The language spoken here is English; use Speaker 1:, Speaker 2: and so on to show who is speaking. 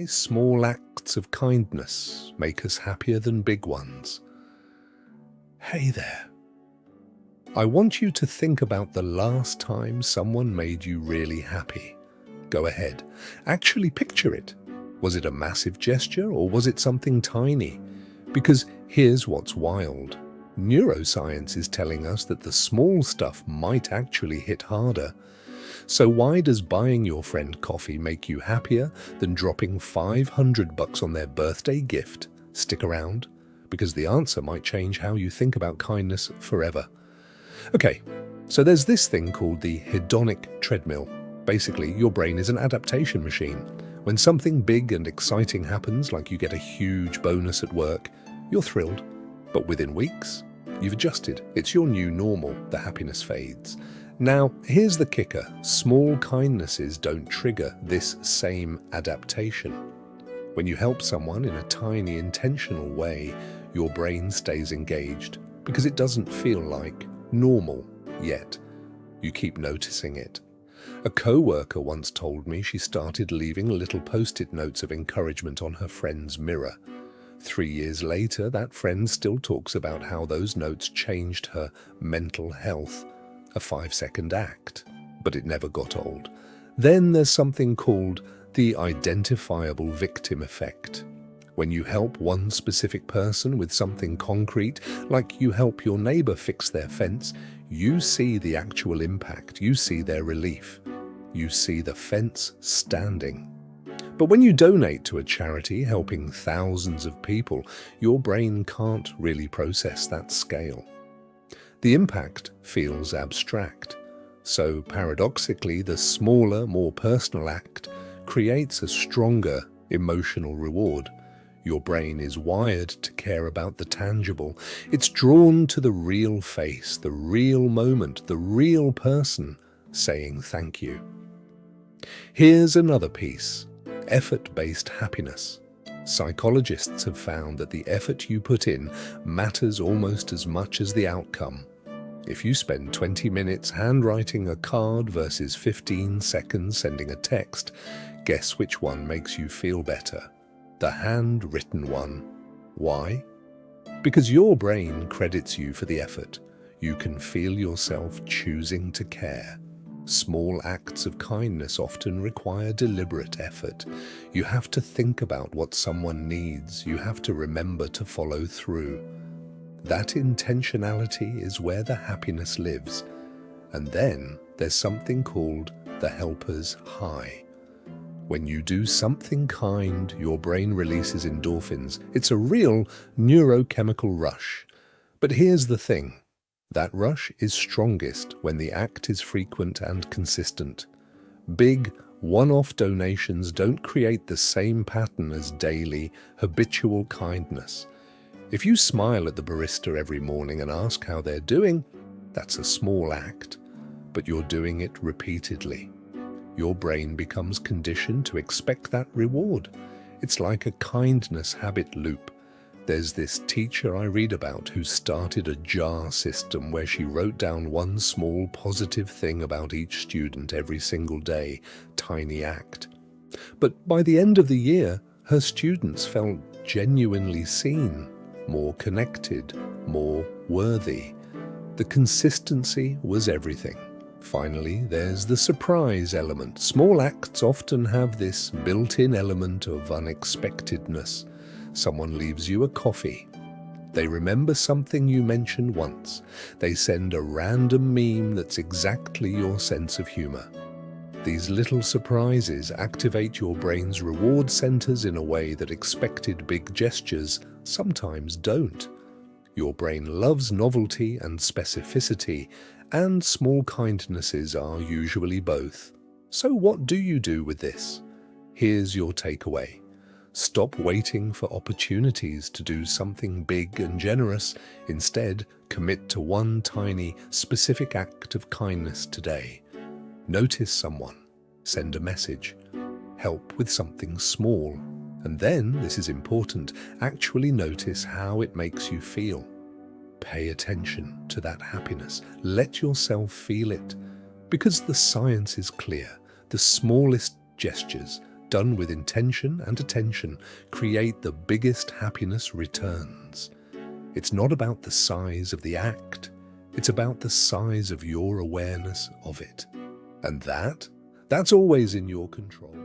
Speaker 1: small acts of kindness make us happier than big ones. Hey there. I want you to think about the last time someone made you really happy. Go ahead. Actually picture it. Was it a massive gesture or was it something tiny? Because here's what's wild. Neuroscience is telling us that the small stuff might actually hit harder. So why does buying your friend coffee make you happier than dropping $500 on their birthday gift? Stick around, because the answer might change how you think about kindness forever. Okay, so there's this thing called the hedonic treadmill. Basically, your brain is an adaptation machine. When something big and exciting happens, like you get a huge bonus at work, you're thrilled. But within weeks, you've adjusted. It's your new normal. The happiness fades. Now, here's the kicker. Small kindnesses don't trigger this same adaptation. When you help someone in a tiny, intentional way, your brain stays engaged because it doesn't feel like normal yet. You keep noticing it. A co-worker once told me she started leaving little post-it notes of encouragement on her friend's mirror. 3 years later, that friend still talks about how those notes changed her mental health. A 5-second act, but it never got old. Then there's something called the identifiable victim effect. When you help one specific person with something concrete, like you help your neighbor fix their fence, you see the actual impact, you see their relief, you see the fence standing. But when you donate to a charity helping thousands of people, your brain can't really process that scale. The impact feels abstract. So paradoxically, the smaller, more personal act creates a stronger emotional reward. Your brain is wired to care about the tangible. It's drawn to the real face, the real moment, the real person saying thank you. Here's another piece: effort-based happiness. Psychologists have found that the effort you put in matters almost as much as the outcome. If you spend 20 minutes handwriting a card versus 15 seconds sending a text, guess which one makes you feel better? The handwritten one. Why? Because your brain credits you for the effort. You can feel yourself choosing to care. Small acts of kindness often require deliberate effort. You have to think about what someone needs. You have to remember to follow through. That intentionality is where the happiness lives. And then there's something called the helper's high. When you do something kind, your brain releases endorphins. It's a real neurochemical rush. But here's the thing. That rush is strongest when the act is frequent and consistent. Big, one-off donations don't create the same pattern as daily, habitual kindness. If you smile at the barista every morning and ask how they're doing, that's a small act, but you're doing it repeatedly. Your brain becomes conditioned to expect that reward. It's like a kindness habit loop. There's this teacher I read about who started a jar system where she wrote down one small positive thing about each student every single day, tiny act. But by the end of the year, her students felt genuinely seen, more connected, more worthy. The consistency was everything. Finally, there's the surprise element. Small acts often have this built-in element of unexpectedness. Someone leaves you a coffee. They remember something you mentioned once. They send a random meme that's exactly your sense of humor. These little surprises activate your brain's reward centers in a way that expected big gestures sometimes don't. Your brain loves novelty and specificity, and small kindnesses are usually both. So what do you do with this? Here's your takeaway. Stop waiting for opportunities to do something big and generous. Instead, commit to one tiny, specific act of kindness today. Notice someone, send a message, help with something small, and then, this is important, actually notice how it makes you feel. Pay attention to that happiness. Let yourself feel it. Because the science is clear. The smallest gestures, done with intention and attention, create the biggest happiness returns. It's not about the size of the act, it's about the size of your awareness of it. And that's always in your control.